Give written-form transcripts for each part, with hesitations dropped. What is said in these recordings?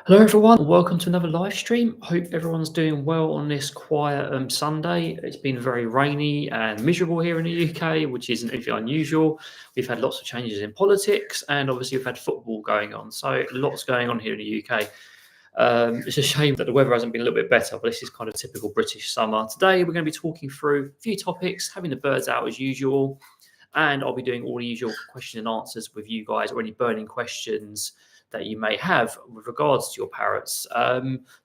Hello everyone, welcome to another live stream. Hope everyone's doing well on this quiet Sunday. It's been very rainy and miserable here in the UK, which isn't anything unusual. We've had lots of changes in politics and obviously we've had football going on. So lots going on here in the UK. It's a shame that the weather hasn't been a little bit better, but this is kind of typical British summer. Today we're going to be talking through a few topics, having the birds out as usual, and I'll be doing all the usual question and answers with you guys or any burning questions that you may have with regards to your parrots.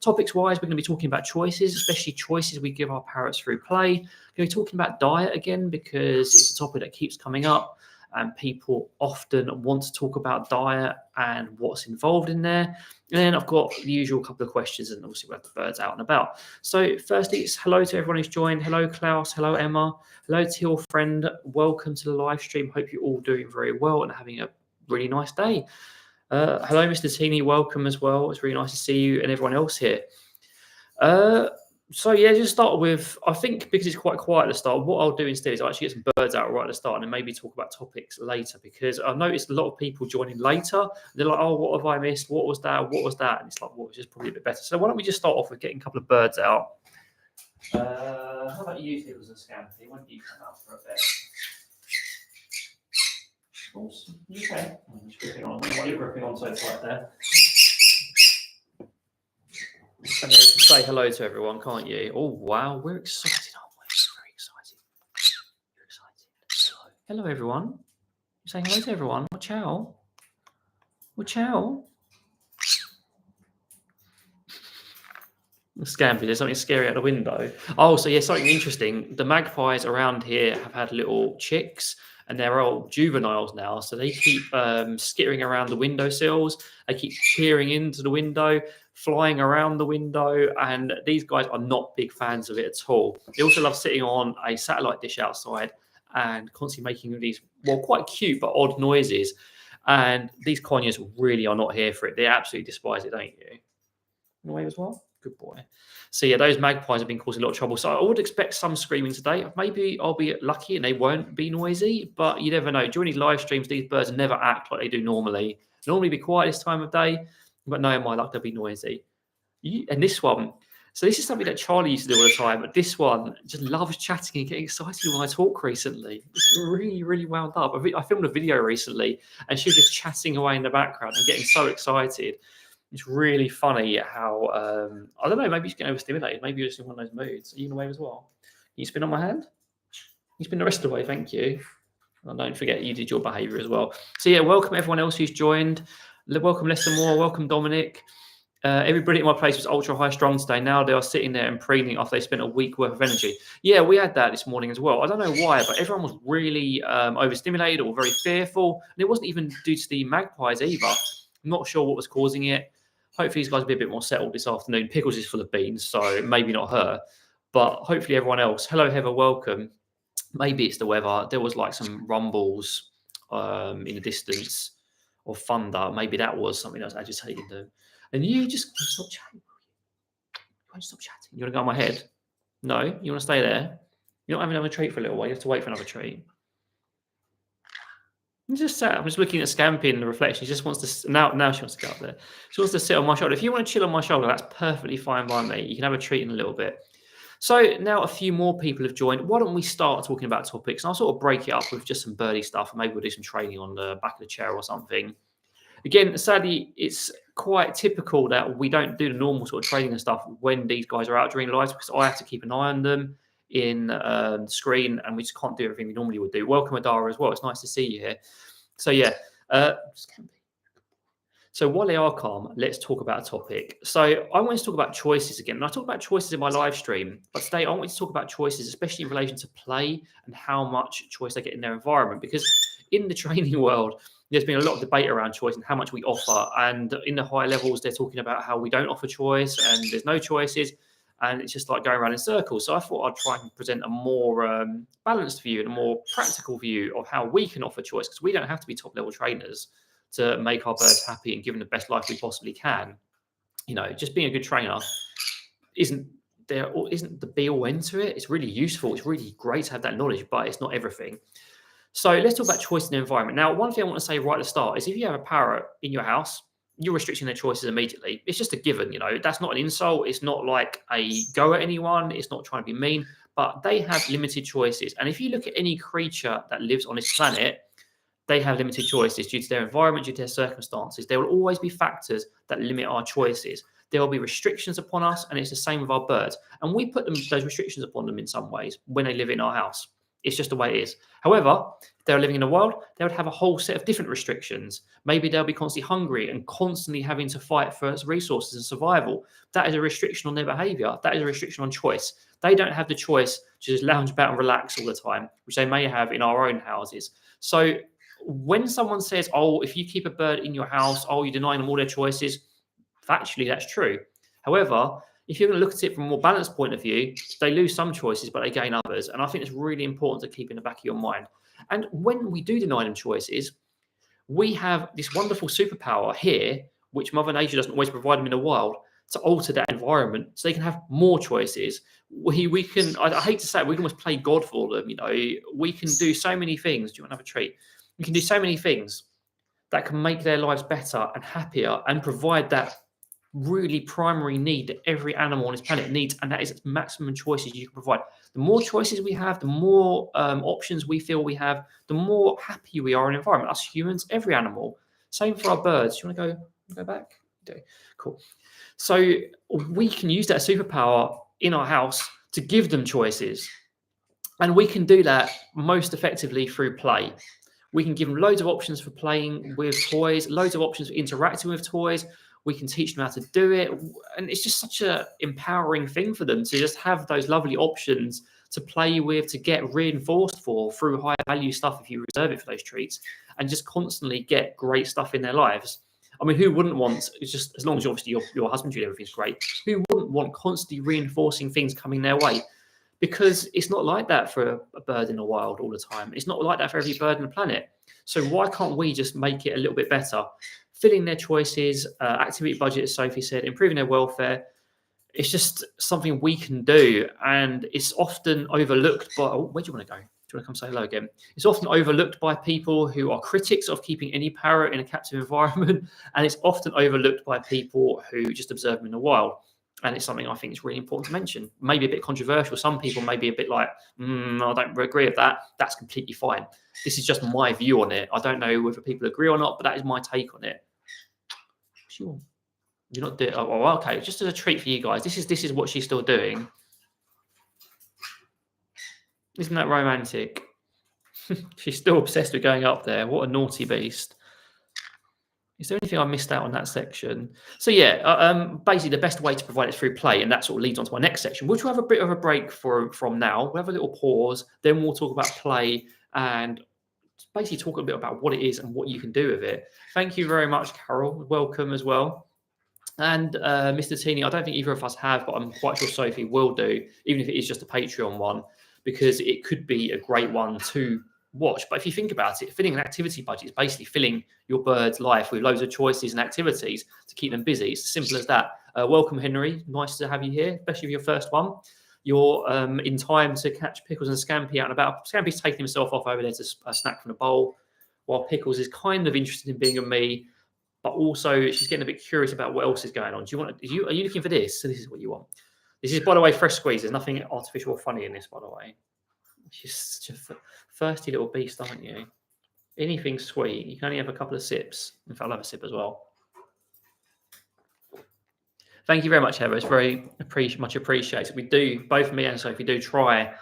Topics wise, we're going to be talking about choices, especially choices we give our parrots through play. We're going to be talking about diet again because it's a topic that keeps coming up and people often want to talk about diet and what's involved in there. And then I've got the usual couple of questions and obviously we'll have the birds out and about. So firstly, it's hello to everyone who's joined. Hello, Klaus. Hello, Emma. Hello to your friend. Welcome to the live stream. Hope you're all doing very well and having a really nice day. Hello, Mr. Teeny. Welcome as well. It's really nice to see you and everyone else here. So yeah, just start with, I think because it's quite quiet at the start, what I'll do instead is I'll actually get some birds out right at the start and then maybe talk about topics later, because I've noticed a lot of people joining later. They're like, oh, what have I missed? What was that? What was that? And it's like, well, it's just probably a bit better. So why don't we just start off with getting a couple of birds out? How about you, Tiddles and Scampy? When do you come out for a bit? Okay. I'm just gripping on. What are you gripping on so tight there? And then you can say hello to everyone, can't you? Oh, wow. We're excited, aren't we? Very excited. You're excited. Hello, everyone. You're saying hello to everyone. Watch out. Watch out. Scampy, there's something scary out the window. Oh, so yeah, something interesting. The magpies around here have had little chicks, and they're all juveniles now. So they keep skittering around the windowsills. They keep peering into the window, flying around the window, and these guys are not big fans of it at all. They also love sitting on a satellite dish outside and constantly making these, well, quite cute but odd noises. And these conures really are not here for it. They absolutely despise it, don't you? In a way as well. Good boy. So yeah, those magpies have been causing a lot of trouble. So I would expect some screaming today. Maybe I'll be lucky and they won't be noisy, but you never know. During these live streams, these birds never act like they do normally. Normally be quiet this time of day, but no, in my luck, they'll be noisy. And this one, so this is something that Charlie used to do all the time, but this one just loves chatting and getting excited when I talk recently. It's really, really wound up. I filmed a video recently and she was just chatting away in the background and getting so excited. It's really funny how, I don't know, maybe you're getting overstimulated. Maybe you're just in one of those moods. Are you in a wave as well? Can you spin on my hand? You spin the rest of the way, thank you. And don't forget you did your behaviour as well. So yeah, welcome everyone else who's joined. Welcome Lester Moore, welcome Dominic. Everybody at my place was ultra high strung today. Now they are sitting there and preening after they spent a week worth of energy. Yeah, we had that this morning as well. I don't know why, but everyone was really overstimulated or very fearful. And it wasn't even due to the magpies either. I'm not sure what was causing it. Hopefully, these guys will be a bit more settled this afternoon. Pickles is full of beans, so maybe not her, but hopefully everyone else. Hello, Heather, welcome. Maybe it's the weather. There was like some rumbles in the distance or thunder. Maybe that was something that was agitating them. And you just stop chatting. You won't stop chatting. You want to go on my head? No, you want to stay there? You're not having another treat for a little while. You have to wait for another treat. Just sat. I'm just looking at Scampy in the reflection. She just wants to now she wants to go up there. She wants to sit on my shoulder. If you want to chill on my shoulder, that's perfectly fine by me. You can have a treat in a little bit. So now a few more people have joined. Why don't we start talking about topics? And I'll sort of break it up with just some birdie stuff, and maybe we'll do some training on the back of the chair or something. Again, sadly, it's quite typical that we don't do the normal sort of training and stuff when these guys are out during lives, because I have to keep an eye on them in the screen, and we just can't do everything we normally would do. Welcome, Adara, as well. It's nice to see you here. So yeah, so while they are calm, let's talk about a topic. So I want to talk about choices again. And I talk about choices in my live stream, but today I want to talk about choices, especially in relation to play and how much choice they get in their environment. Because in the training world, there's been a lot of debate around choice and how much we offer. And in the higher levels, they're talking about how we don't offer choice and there's no choices. And it's just like going around in circles. So I thought I'd try and present a more balanced view and a more practical view of how we can offer choice, because we don't have to be top level trainers to make our birds happy and give them the best life we possibly can. You know, just being a good trainer isn't the be all end to it. It's really useful. It's really great to have that knowledge, but it's not everything. So let's talk about choice in the environment. Now, one thing I want to say right at the start is if you have a parrot in your house, you're restricting their choices immediately. It's just a given, that's not an insult. It's not like a go at anyone. It's not trying to be mean, but they have limited choices. And if you look at any creature that lives on this planet, they have limited choices due to their environment, due to their circumstances. There will always be factors that limit our choices. There will be restrictions upon us, and it's the same with our birds. And we put those restrictions upon them in some ways when they live in our house. It's just the way it is. However, if they're living in the wild, they would have a whole set of different restrictions. Maybe they'll be constantly hungry and constantly having to fight for resources and survival. That is a restriction on their behavior. That is a restriction on choice. They don't have the choice to just lounge about and relax all the time, which they may have in our own houses. So when someone says, oh, if you keep a bird in your house, oh, you're denying them all their choices, factually, that's true. However, if you're going to look at it from a more balanced point of view, they lose some choices, but they gain others. And I think it's really important to keep in the back of your mind. And when we do deny them choices, we have this wonderful superpower here, which Mother Nature doesn't always provide them in the wild, to alter that environment so they can have more choices. We can, I hate to say it, we can almost play God for them. We can do so many things. Do you want to have a treat? We can do so many things that can make their lives better and happier and provide that really primary need that every animal on this planet needs, and that is maximum choices you can provide. The more choices we have, the more options we feel we have, the more happy we are in the environment. Us humans, every animal. Same for our birds. You want to go back? Okay, cool. So we can use that superpower in our house to give them choices, and we can do that most effectively through play. We can give them loads of options for playing with toys, loads of options for interacting with toys. We can teach them how to do it. And it's just such an empowering thing for them to just have those lovely options to play with, to get reinforced for through high value stuff if you reserve it for those treats, and just constantly get great stuff in their lives. I mean, who wouldn't want, it's just as long as obviously your husbandry and everything's great, who wouldn't want constantly reinforcing things coming their way? Because it's not like that for a bird in the wild all the time. It's not like that for every bird on the planet. So why can't we just make it a little bit better? Filling their choices, activity budget, as Sophie said, improving their welfare. It's just something we can do. And it's often overlooked by, where do you want to go? Do you want to come say hello again? It's often overlooked by people who are critics of keeping any parrot in a captive environment. And it's often overlooked by people who just observe them in the wild. And it's something I think is really important to mention. Maybe a bit controversial. Some people may be a bit like, I don't agree with that. That's completely fine. This is just my view on it. I don't know whether people agree or not, but that is my take on it. Sure. You're not doing. Oh, okay. Just as a treat for you guys, this is what she's still doing. Isn't that romantic? She's still obsessed with going up there. What a naughty beast. Is there anything I missed out on that section? So yeah, basically the best way to provide it through play, and that sort of leads on to my next section, which we'll have a bit of a break from now. We'll have a little pause, then we'll talk about play and basically talk a bit about what it is and what you can do with it. Thank you very much, Carol. Welcome as well. And Mr. Teeny, I don't think either of us have, but I'm quite sure Sophie will do, even if it is just a Patreon one, because it could be a great one to watch. But if you think about it, filling an activity budget is basically filling your bird's life with loads of choices and activities to keep them busy. It's as simple as that. Welcome, Henry. Nice to have you here, especially for your first one. You're in time to catch Pickles and Scampy out and about. Scampy's taking himself off over there to snack from the bowl, while Pickles is kind of interested in being with me, but also she's getting a bit curious about what else is going on. Are you looking for this? So this is what you want. This is, by the way, fresh squeeze. There's nothing artificial or funny in this, by the way. She's such a thirsty little beast, aren't you? Anything sweet, you can only have a couple of sips. In fact, I'll have a sip as well. Thank you very much, Heather. It's very much appreciated. We do, both me and Sophie do try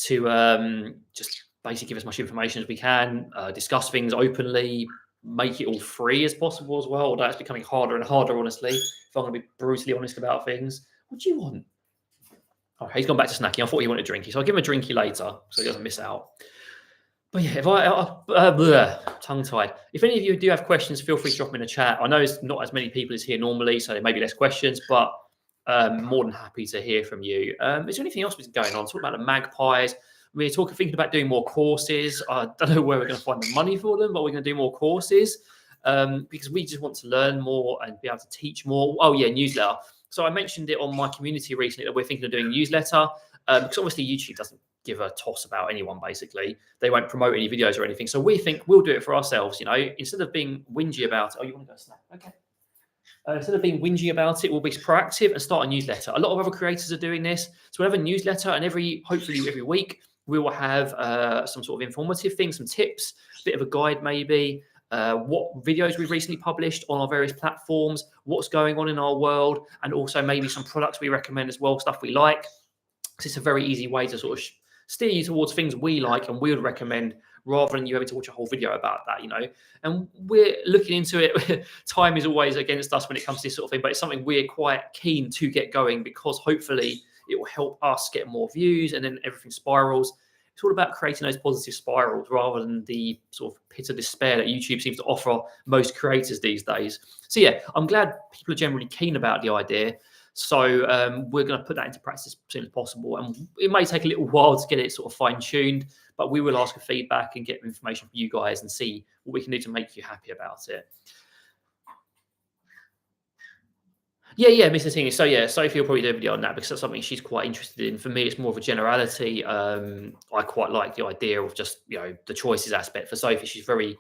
to just basically give as much information as we can, discuss things openly, make it all free as possible as well, although it's becoming harder and harder, honestly, if I'm going to be brutally honest about things. What do you want? Okay, he's gone back to snacking. I thought he wanted a drinky, so I'll give him a drinky later so he doesn't miss out. But yeah, if tongue-tied. If any of you do have questions, feel free to drop them in the chat. I know it's not as many people as here normally, so there may be less questions, but more than happy to hear from you. Is there anything else that's going on? Talk about the magpies. We're thinking about doing more courses. I don't know where we're going to find the money for them, but we're going to do more courses because we just want to learn more and be able to teach more. Oh yeah, newsletter. So I mentioned it on my community recently that we're thinking of doing a newsletter because obviously YouTube doesn't give a toss about anyone, basically. They won't promote any videos or anything. So we think we'll do it for ourselves, instead of being whingy about it. Oh, you want to go snack? Okay. Instead of being whingy about it, we'll be proactive and start a newsletter. A lot of other creators are doing this. So we'll have a newsletter, and hopefully every week, we will have some sort of informative things, some tips, a bit of a guide maybe, what videos we've recently published on our various platforms, what's going on in our world, and also maybe some products we recommend as well, stuff we like. So it's a very easy way to sort of steer you towards things we like and we would recommend, rather than you having to watch a whole video about that, And we're looking into it. Time is always against us when it comes to this sort of thing, but it's something we're quite keen to get going, because hopefully it will help us get more views, and then everything spirals. It's all about creating those positive spirals rather than the sort of pit of despair that YouTube seems to offer most creators these days. So yeah, I'm glad people are generally keen about the idea. So we're going to put that into practice as soon as possible, and it may take a little while to get it sort of fine-tuned, but we will ask for feedback and get information from you guys and see what we can do to make you happy about it. Yeah, Mr. Ting. So yeah, Sophie will probably do a video on that because that's something she's quite interested in. For me, it's more of a generality. I quite like the idea of just the choices aspect. For Sophie, she's very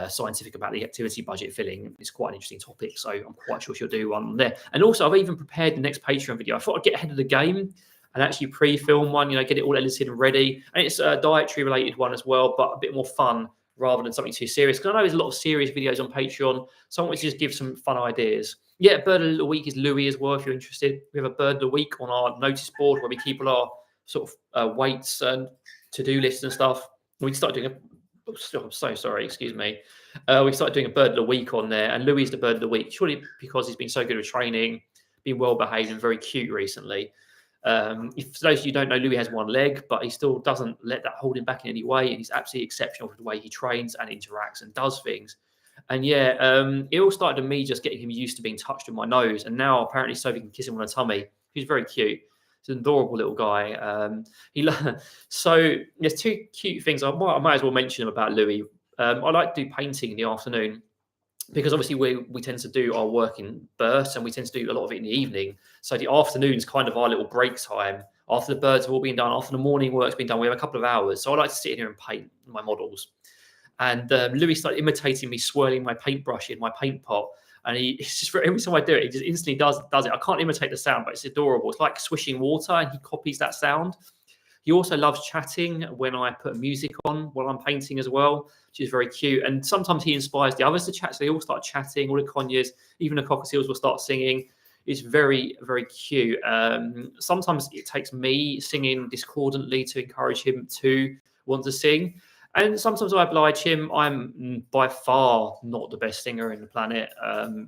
scientific about the activity budget filling. It's quite an interesting topic, so I'm quite sure she'll do one there. And also, I've even prepared the next Patreon video. I thought I'd get ahead of the game and actually pre-film one, get it all edited and ready. And it's a dietary related one as well, but a bit more fun rather than something too serious. Because I know there's a lot of serious videos on Patreon, so I want to just give some fun ideas. Yeah, bird of the week is Louis as well, if you're interested. We have a bird of the week on our notice board where we keep all our sort of weights and to-do lists and stuff. We start doing I'm so sorry, excuse me. We started doing a bird of the week on there, and Louis is the bird of the week, surely because he's been so good with training, been well behaved and very cute recently. If for those of you who don't know, Louis has one leg, but he still doesn't let that hold him back in any way, and he's absolutely exceptional for the way he trains and interacts and does things. And yeah, it all started with me just getting him used to being touched with my nose, and now apparently Sophie can kiss him on the tummy. He's very cute. He's an adorable little guy. So there's two cute things. I might as well mention them about Louis. I like to do painting in the afternoon because obviously we tend to do our work in bursts, and we tend to do a lot of it in the evening. So the afternoon is kind of our little break time. After the birds have all been done, after the morning work's been done, we have a couple of hours. So I like to sit in here and paint my models. And Louis started imitating me swirling my paintbrush in my paint pot. And it's just every time I do it, he just instantly does it. I can't imitate the sound, but it's adorable. It's like swishing water, and he copies that sound. He also loves chatting when I put music on while I'm painting as well, which is very cute. And sometimes he inspires the others to chat, so they all start chatting. All the conures, even the cockatiels will start singing. It's very, very cute. Sometimes it takes me singing discordantly to encourage him to want to sing. And sometimes I oblige him. I'm by far not the best singer in the planet.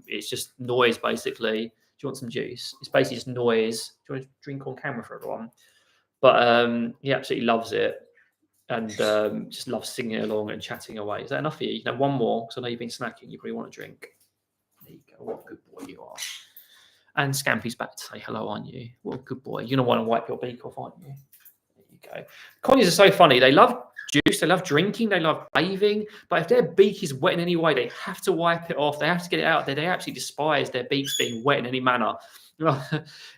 It's just noise, basically. Do you want some juice? It's basically just noise. Do you want to drink on camera for everyone? But he absolutely loves it, and just loves singing along and chatting away. Is that enough for you? You can have one more, because I know you've been snacking. You probably want a drink. There you go. What a good boy you are. And Scampy's back to say hello, aren't you? What a good boy. You're going to want to wipe your beak off, aren't you? There you go. Connies are so funny. They love juice, they love drinking, they love bathing, but if their beak is wet in any way, they have to wipe it off. They have to get it out there. They absolutely despise their beaks being wet in any manner.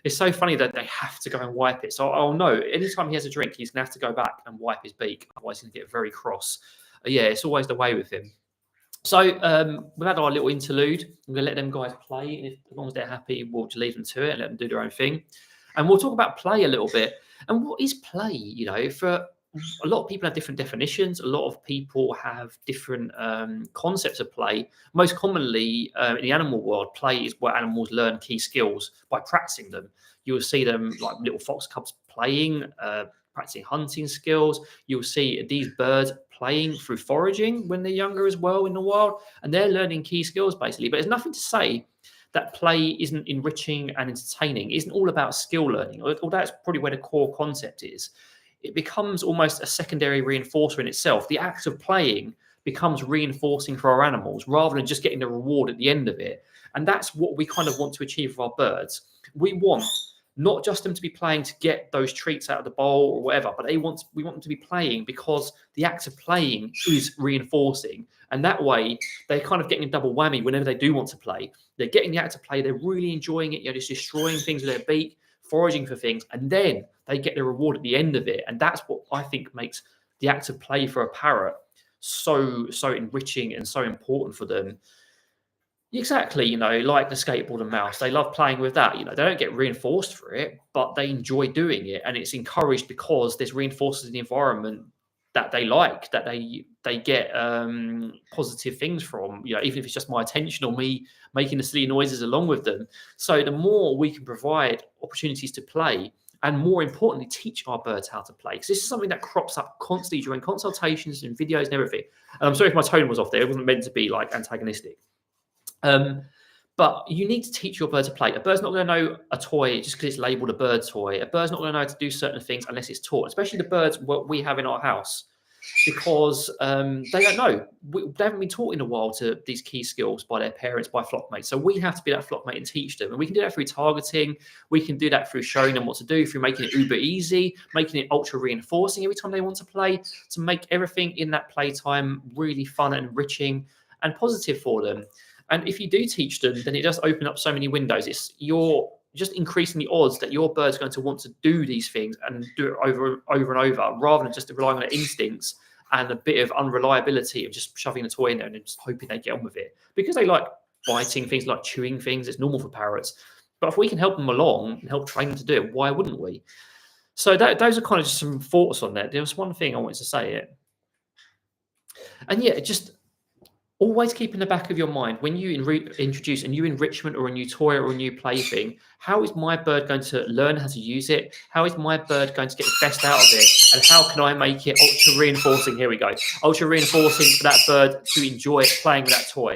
It's so funny that they have to go and wipe it. So I'll know anytime he has a drink, he's gonna have to go back and wipe his beak. Otherwise, he's gonna get very cross. Yeah, it's always the way with him. So we've had our little interlude. I'm gonna let them guys play, and as long as they're happy, we'll just leave them to it and let them do their own thing. And we'll talk about play a little bit. And what is play? For a lot of people have different definitions. A lot of people have different concepts of play. Most commonly in the animal world, play is where animals learn key skills by practicing them. You will see them like little fox cubs playing, practicing hunting skills. You'll see these birds playing through foraging when they're younger as well in the wild, and they're learning key skills basically. But there's nothing to say that play isn't enriching and entertaining. It isn't all about skill learning, although that's probably where the core concept is. It becomes almost a secondary reinforcer in itself. The act of playing becomes reinforcing for our animals rather than just getting the reward at the end of it. And that's what we kind of want to achieve with our birds. We want not just them to be playing to get those treats out of the bowl or whatever, but we want them to be playing because the act of playing is reinforcing. And that way, they're kind of getting a double whammy whenever they do want to play. They're getting the act of play, they're really enjoying it, just destroying things with their beak, foraging for things, and then they get the reward at the end of it. And that's what I think makes the act of play for a parrot so enriching and so important for them. Exactly, like the skateboard and mouse, they love playing with that. They don't get reinforced for it, but they enjoy doing it, and it's encouraged because there's reinforcements in the environment that they like, that they get positive things from. Even if it's just my attention or me making the silly noises along with them. So the more we can provide opportunities to play, and more importantly, teach our birds how to play, because this is something that crops up constantly during consultations and videos and everything. And I'm sorry if my tone was off there; it wasn't meant to be like antagonistic. But you need to teach your bird to play. A bird's not going to know a toy just because it's labeled a bird toy. A bird's not going to know how to do certain things unless it's taught, especially the birds what we have in our house, because they don't know. They haven't been taught in a while to these key skills by their parents, by flockmates. So we have to be that flockmate and teach them. And we can do that through targeting. We can do that through showing them what to do, through making it uber easy, making it ultra reinforcing every time they want to play, to make everything in that playtime really fun and enriching and positive for them. And if you do teach them, then it does open up so many windows. You're just increasing the odds that your bird's going to want to do these things and do it over and over, rather than just relying on their instincts and a bit of unreliability of just shoving a toy in there and just hoping they get on with it. Because they like biting things, like chewing things, it's normal for parrots. But if we can help them along and help train them to do it, why wouldn't we? So those are kind of just some thoughts on that. There was one thing I wanted to say it. And yeah, just always keep in the back of your mind when you introduce a new enrichment or a new toy or a new plaything, how is my bird going to learn how to use it? How is my bird going to get the best out of it? And how can I make it ultra reinforcing? Here we go. Ultra reinforcing for that bird to enjoy playing with that toy.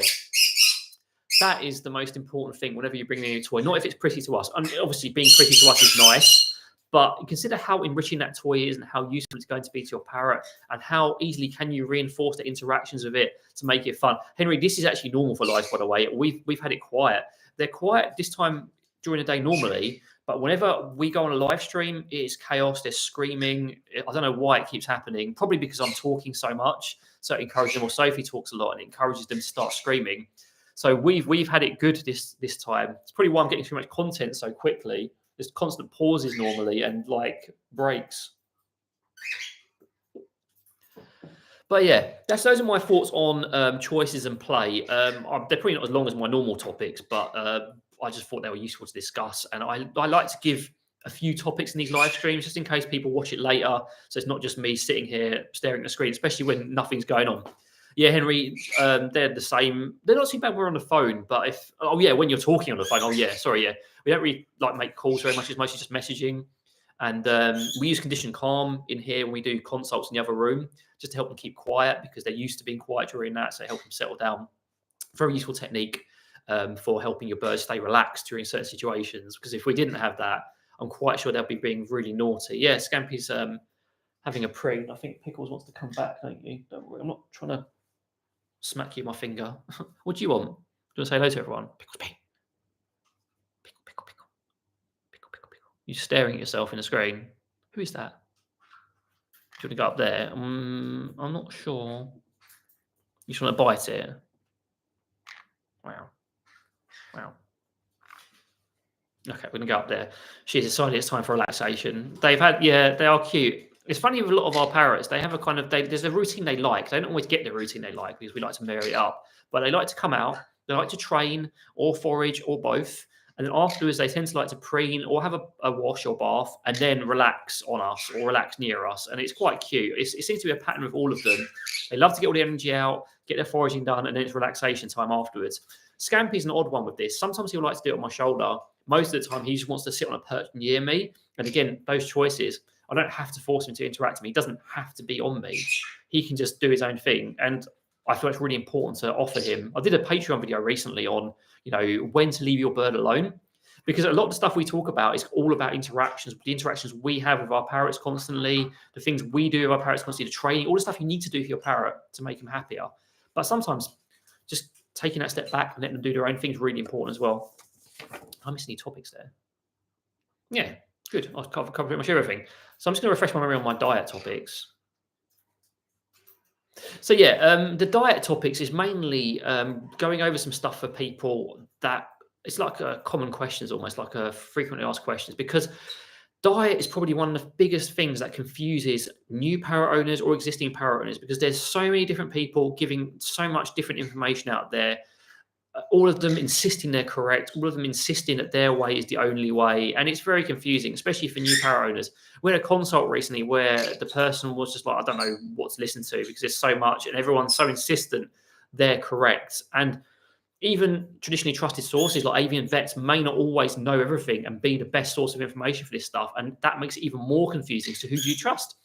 That is the most important thing whenever you bring in a new toy. Not if it's pretty to us. And obviously, being pretty to us is nice. But consider how enriching that toy is and how useful it's going to be to your parrot, and how easily can you reinforce the interactions of it to make it fun. Henry, this is actually normal for lives, by the way. We've had it quiet. They're quiet this time during the day normally, but whenever we go on a live stream, it's chaos. They're screaming. I don't know why it keeps happening. Probably because I'm talking so much, so it encourages them. Or Sophie talks a lot, and it encourages them to start screaming. So we've had it good this time. It's probably why I'm getting too much content so quickly. There's constant pauses normally and like breaks. But yeah, those are my thoughts on choices and play. They're probably not as long as my normal topics, but I just thought they were useful to discuss. And I like to give a few topics in these live streams just in case people watch it later. So it's not just me sitting here staring at the screen, especially when nothing's going on. Yeah, Henry, they're the same. They're not too bad when we're on the phone, but when you're talking on the phone, we don't really like make calls very much. It's mostly just messaging. And we use conditioned calm in here when we do consults in the other room, just to help them keep quiet, because they're used to being quiet during that. So help them settle down. Very useful technique for helping your birds stay relaxed during certain situations. Because if we didn't have that, I'm quite sure they'll be being really naughty. Yeah, Scampy's having a preen. I think Pickles wants to come back, don't you? Don't worry, I'm not trying to smack you with my finger. What do you want? Do you want to say hello to everyone? Pickles, pickle. You're staring at yourself in the screen. Who is that? Do you want to go up there? I'm not sure. You just want to bite it? Wow. Okay, we're going to go up there. She's decided it's time for relaxation. They are cute. It's funny with a lot of our parrots, they have a kind of, there's a routine they like. They don't always get the routine they like because we like to vary it up. But they like to come out, they like to train or forage or both. And then afterwards, they tend to like to preen or have a wash or bath and then relax on us or relax near us. And it's quite cute. It seems to be a pattern with all of them. They love to get all the energy out, get their foraging done, and then it's relaxation time afterwards. Scampy's an odd one with this. Sometimes he'll like to do it on my shoulder. Most of the time, he just wants to sit on a perch near me. And again, those choices, I don't have to force him to interact with me. He doesn't have to be on me. He can just do his own thing. And I feel it's really important to offer him. I did a Patreon video recently on, when to leave your bird alone, because a lot of the stuff we talk about is all about interactions, the interactions we have with our parrots constantly, the things we do with our parrots constantly, the training, all the stuff you need to do for your parrot to make him happier. But sometimes just taking that step back and letting them do their own thing is really important as well. I missed any topics there. Yeah, good. I've covered pretty much everything. So I'm just going to refresh my memory on my diet topics. So yeah, the diet topics is mainly going over some stuff for people that it's like a common questions, almost like a frequently asked questions, because diet is probably one of the biggest things that confuses new parrot owners or existing parrot owners, because there's so many different people giving so much different information out there. all of them insisting they're correct, all of them insisting that their way is the only way. And it's very confusing, especially for new parrot owners. We had a consult recently where the person was just like, I don't know what to listen to because there's so much and everyone's so insistent they're correct. And even traditionally trusted sources like avian vets may not always know everything and be the best source of information for this stuff. And that makes it even more confusing. So who do you trust?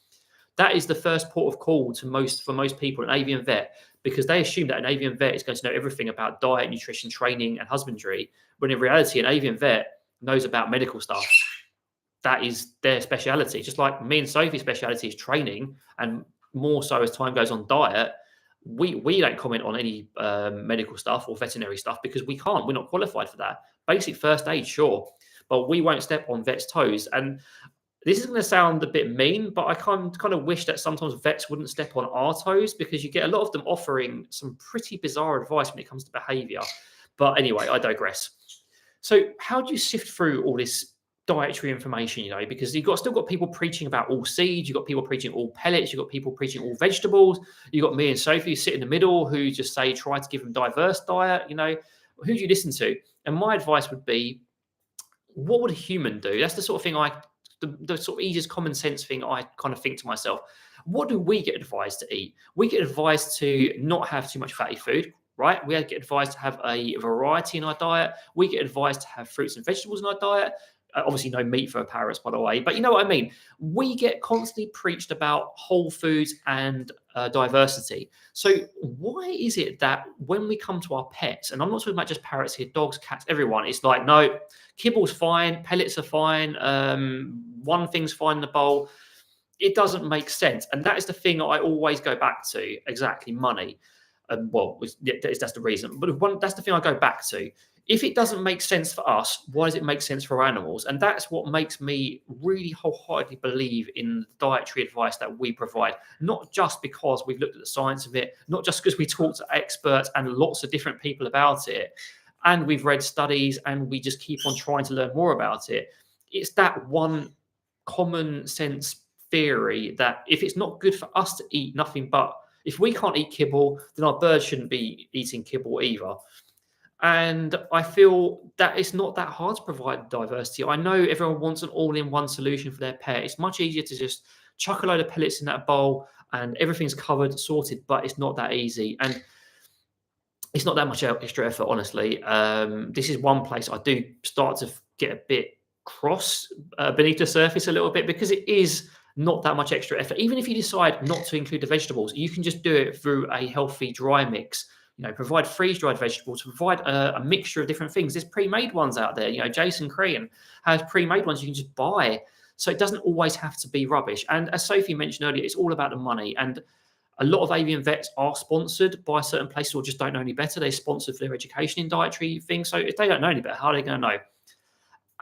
That is the first port of call for most people, an avian vet, because they assume that an avian vet is going to know everything about diet, nutrition, training, and husbandry, when in reality, an avian vet knows about medical stuff. That is their speciality. Just like me and Sophie's speciality is training, and more so as time goes on, diet. We don't comment on any medical stuff or veterinary stuff because we can't. We're not qualified for that. Basic first aid, sure, but we won't step on vets' toes. And this is going to sound a bit mean, but I kind of wish that sometimes vets wouldn't step on our toes because you get a lot of them offering some pretty bizarre advice when it comes to behaviour. But anyway, I digress. So how do you sift through all this dietary information, because still got people preaching about all seeds, you've got people preaching all pellets, you've got people preaching all vegetables, you've got me and Sophie sit in the middle who just say, try to give them diverse diet, who do you listen to? And my advice would be, what would a human do? That's the sort of thing the sort of easiest common sense thing I kind of think to myself. What do we get advised to eat? We get advised to not have too much fatty food, right? We get advised to have a variety in our diet. We get advised to have fruits and vegetables in our diet. Obviously, no meat for parrots, by the way, but you know what I mean. We get constantly preached about whole foods and diversity. So why is it that when we come to our pets, and I'm not talking about just parrots here, dogs, cats, everyone, it's like, no, kibble's fine, pellets are fine, one thing's fine in the bowl. It doesn't make sense. And that is the thing I always go back to, exactly, money. That's the reason. But that's the thing I go back to. If it doesn't make sense for us, why does it make sense for animals? And that's what makes me really wholeheartedly believe in the dietary advice that we provide, not just because we've looked at the science of it, not just because we talk to experts and lots of different people about it, and we've read studies and we just keep on trying to learn more about it. It's that one common sense theory that if it's not good for us to eat nothing but, if we can't eat kibble, then our birds shouldn't be eating kibble either. And I feel that it's not that hard to provide diversity. I know everyone wants an all-in-one solution for their pet. It's much easier to just chuck a load of pellets in that bowl and everything's covered, sorted, but it's not that easy. And it's not that much extra effort, honestly. This is one place I do start to get a bit cross beneath the surface a little bit, because it is not that much extra effort. Even if you decide not to include the vegetables, you can just do it through a healthy dry mix. Provide freeze-dried vegetables, provide a mixture of different things. There's pre-made ones out there. Jason Crean has pre-made ones you can just buy. So it doesn't always have to be rubbish. And as Sophie mentioned earlier, it's all about the money. And a lot of avian vets are sponsored by certain places or just don't know any better. They're sponsored for their education in dietary things. So if they don't know any better, how are they going to know?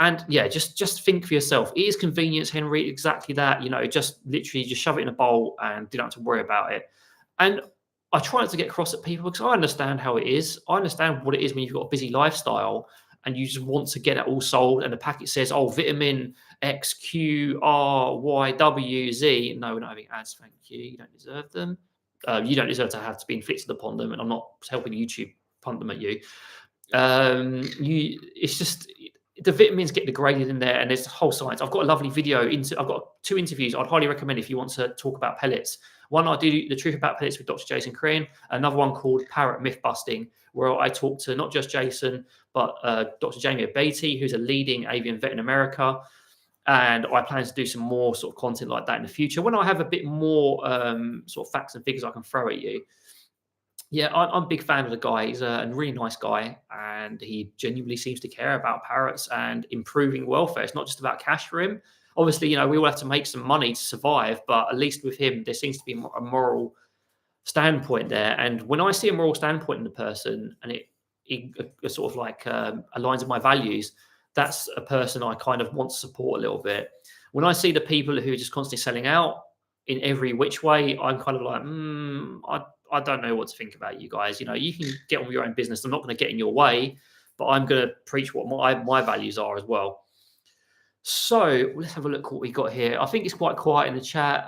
And yeah, just think for yourself. It is convenience, Henry, exactly that. Just literally just shove it in a bowl and you don't have to worry about it. And I try not to get cross at people because I understand how it is. I understand what it is when you've got a busy lifestyle and you just want to get it all sold and the packet says, oh, vitamin X, Q, R, Y, W, Z. No, we're not having ads, thank you. You don't deserve them. You don't deserve to have to be inflicted upon them, and I'm not helping YouTube punt them at you. It's just the vitamins get degraded in there, and there's a whole science. I've got a lovely video. I've got 2 interviews I'd highly recommend if you want to talk about pellets. One, I do the truth about pellets with Dr. Jason Crean. Another one called Parrot Myth Busting, where I talk to not just Jason, but Dr. Jamie Beatty, who's a leading avian vet in America. And I plan to do some more sort of content like that in the future when I have a bit more sort of facts and figures I can throw at you. Yeah, I'm a big fan of the guy. He's a really nice guy, and he genuinely seems to care about parrots and improving welfare. It's not just about cash for him. Obviously, we all have to make some money to survive, but at least with him, there seems to be a moral standpoint there. And when I see a moral standpoint in the person, and it sort of like aligns with my values, that's a person I kind of want to support a little bit. When I see the people who are just constantly selling out in every which way, I'm kind of like, I don't know what to think about you guys. You can get on with your own business. I'm not going to get in your way, but I'm going to preach what my values are as well. So let's have a look what we got here. I think it's quite quiet in the chat.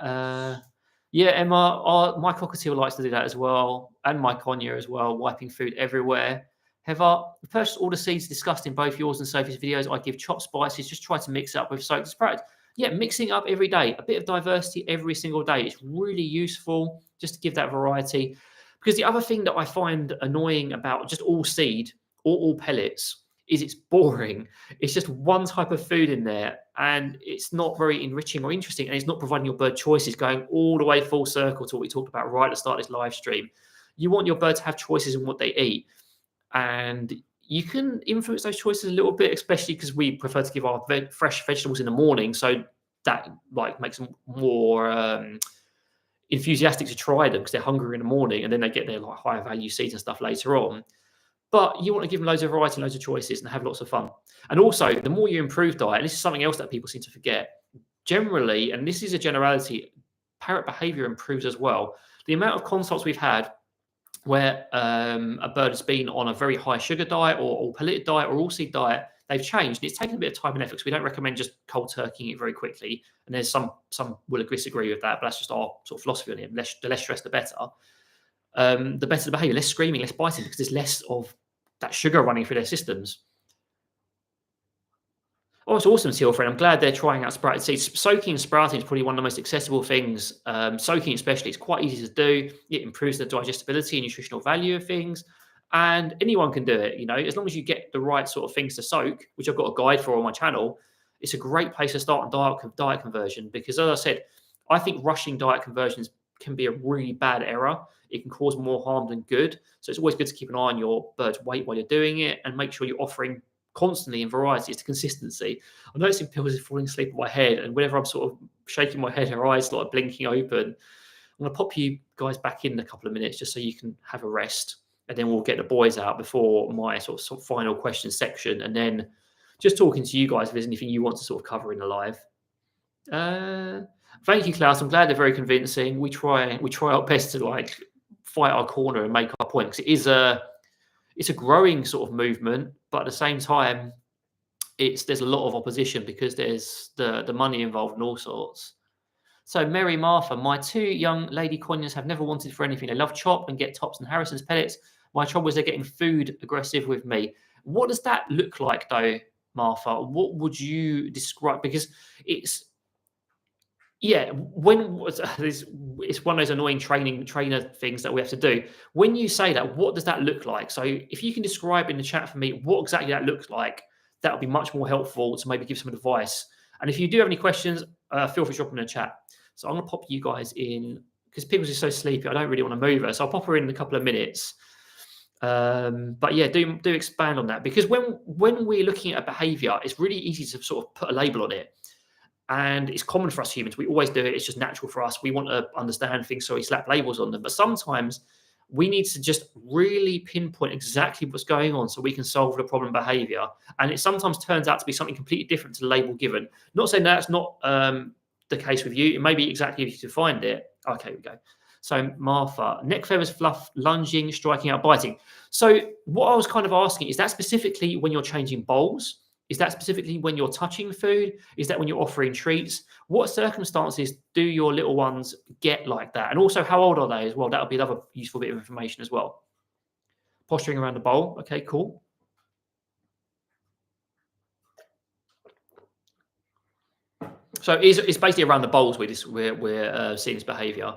Yeah, Emma, my cockatiel likes to do that as well, and my conure as well, wiping food everywhere. Heather, purchase all the seeds discussed in both yours and Sophie's videos. I give chopped spices, just try to mix it up with soaked sprouts. Yeah, mixing up every day, a bit of diversity every single day. It's really useful just to give that variety. Because the other thing that I find annoying about just all seed or all pellets is it's boring. It's just one type of food in there, and it's not very enriching or interesting, and it's not providing your bird choices, going all the way full circle to what we talked about right at the start of this live stream. You want your bird to have choices in what they eat, and you can influence those choices a little bit, especially because we prefer to give our fresh vegetables in the morning, so that like makes them more enthusiastic to try them because they're hungry in the morning, and then they get their like higher value seeds and stuff later on. But you want to give them loads of variety, loads of choices, and have lots of fun. And also, the more you improve diet, and this is something else that people seem to forget, generally, and this is a generality, parrot behaviour improves as well. The amount of consults we've had where a bird has been on a very high sugar diet or all pelleted diet or all seed diet, they've changed. And it's taken a bit of time and effort, because we don't recommend just cold turkeying it very quickly. And there's some will disagree with that, but that's just our sort of philosophy on it. The less stress, the better. The better the behaviour, less screaming, less biting, because there's less of that sugar running through their systems. Oh, it's awesome, Teal friend. I'm glad they're trying out sprouted seeds. Soaking and sprouting is probably one of the most accessible things. Soaking especially, it's quite easy to do. It improves the digestibility and nutritional value of things. And anyone can do it, you know, as long as you get the right sort of things to soak, which I've got a guide for on my channel. It's a great place to start on diet conversion, because as I said, I think rushing diet conversions can be a really bad error. It can cause more harm than good. So it's always good to keep an eye on your bird's weight while you're doing it, and make sure you're offering constantly in variety. It's the consistency. I'm noticing people are falling asleep on my head, and whenever I'm sort of shaking my head, her eyes like blinking open. I'm going to pop you guys back in a couple of minutes just so you can have a rest, and then we'll get the boys out before my sort of final question section, and then just talking to you guys if there's anything you want to sort of cover in the live. Thank you, Klaus. I'm glad they're very convincing. We try our best to like fight our corner and make our point, because it's a growing sort of movement, but at the same time, there's a lot of opposition because there's the money involved and all sorts. So Mary Martha, my two young lady conures have never wanted for anything. They love chop and get Tops and Harrison's pellets. My trouble is they're getting food aggressive with me. What does that look like though, Martha? What would you describe? Because it's one of those annoying trainer things that we have to do. When you say that, what does that look like? So if you can describe in the chat for me what exactly that looks like, that would be much more helpful to maybe give some advice. And if you do have any questions, feel free to drop them in the chat. So I'm going to pop you guys in, because people are so sleepy, I don't really want to move her. So I'll pop her in a couple of minutes. But yeah, do expand on that, because when we're looking at behavior, it's really easy to sort of put a label on it. And it's common for us humans. We always do it. It's just natural for us. We want to understand things, so we slap labels on them. But sometimes we need to just really pinpoint exactly what's going on so we can solve the problem behavior. And it sometimes turns out to be something completely different to the label given. Not saying that's not the case with you. It may be exactly if you find it. Okay, we go. So Martha, neck feathers, fluff, lunging, striking out, biting. So what I was kind of asking, is that specifically when you're changing bowls? Is that specifically when you're touching food? Is that when you're offering treats? What circumstances do your little ones get like that? And also, how old are they as well? That'll be another useful bit of information as well. Posturing around the bowl. Okay, cool. So it's basically around the bowls we're seeing this behaviour.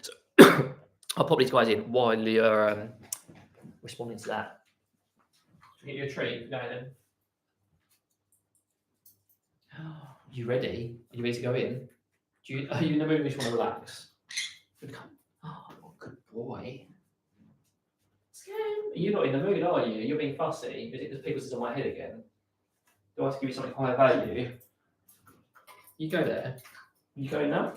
So I'll pop these guys in while you're responding to that. Get you a treat. Go then. You ready? Are you ready to go in? Are you in the mood? You just want to relax? Oh, good boy. You're not in the mood, are you? You're being fussy. Is it just people sit on my head again? Do I have to give you something higher value? You go there. You go now?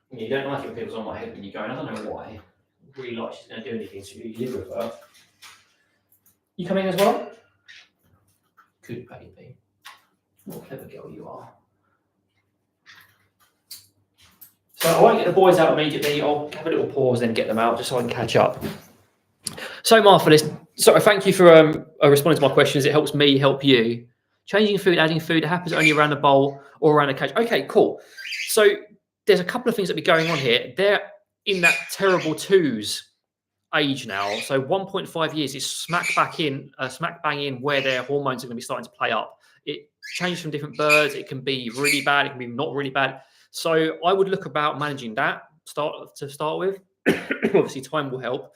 You don't like it when people's on my head when you go, and I don't know why. I really like she's going to do anything to you. You live with her. You come in as well? Good baby. What a clever girl you are. So I won't get the boys out immediately. I'll have a little pause, then get them out just so I can catch up. So Martha, thank you for responding to my questions. It helps me help you. Changing food, adding food, it happens only around the bowl or around the cage. Okay, cool. So there's a couple of things that be going on here. They're in that terrible twos age now. So 1.5 years is smack bang in where their hormones are going to be starting to play up. It changes from different birds. It can be really bad. It can be not really bad. So I would look about managing that to start with. Obviously, time will help,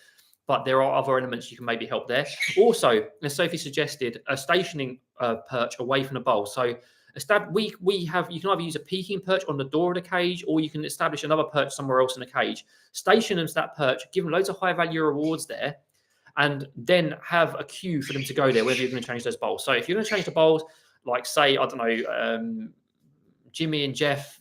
but there are other elements you can maybe help there. Also, as Sophie suggested, a stationing perch away from the bowl. So we have, you can either use a peaking perch on the door of the cage, or you can establish another perch somewhere else in the cage. Station them to that perch, give them loads of high value rewards there, and then have a queue for them to go there, whether you're going to change those bowls. So if you're going to change the bowls, like say, I don't know, Jimmy and Jeff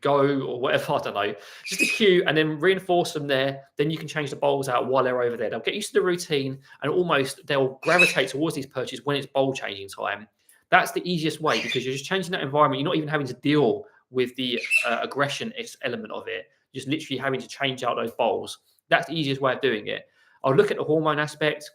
go or whatever, I don't know, just a queue, and then reinforce them there. Then you can change the bowls out while they're over there. They'll get used to the routine, and almost they'll gravitate towards these perches when it's bowl changing time. That's the easiest way, because you're just changing that environment. You're not even having to deal with the aggression element of it. You're just literally having to change out those bowls. That's the easiest way of doing it. I'll look at the hormone aspect,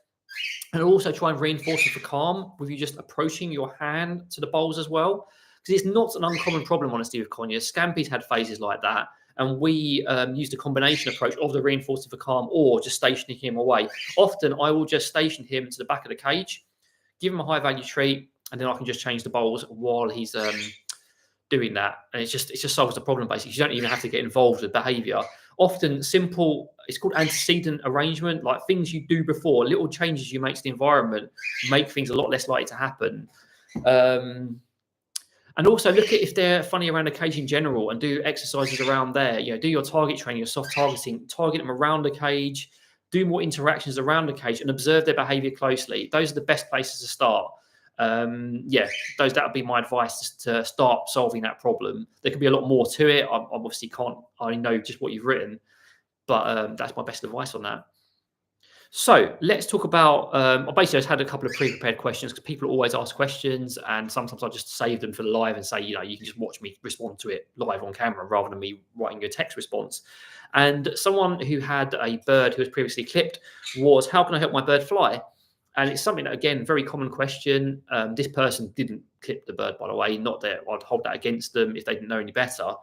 and also try and reinforce it for calm with you just approaching your hand to the bowls as well. Because it's not an uncommon problem, honestly, with conures. Scampi's had phases like that, and we used a combination approach of the reinforcing for calm or just stationing him away. Often I will just station him to the back of the cage, give him a high value treat, and then I can just change the bowls while he's doing that. And it just solves the problem, basically. You don't even have to get involved with behaviour. Often simple, it's called antecedent arrangement, like things you do before, little changes you make to the environment make things a lot less likely to happen. And also look at if they're funny around the cage in general, and do exercises around there. Do your target training, your soft targeting, target them around the cage, do more interactions around the cage, and observe their behavior closely. Those are the best places to start. That would be my advice to start solving that problem. There could be a lot more to it. I obviously I know just what you've written, but that's my best advice on that. So let's talk about, I basically just had a couple of pre-prepared questions, because people always ask questions, and sometimes I just save them for the live and say, you can just watch me respond to it live on camera rather than me writing a text response. And someone who had a bird who was previously clipped was, how can I help my bird fly? And it's something that, again, very common question. This person didn't clip the bird, by the way. Not that I'd hold that against them if they didn't know any better.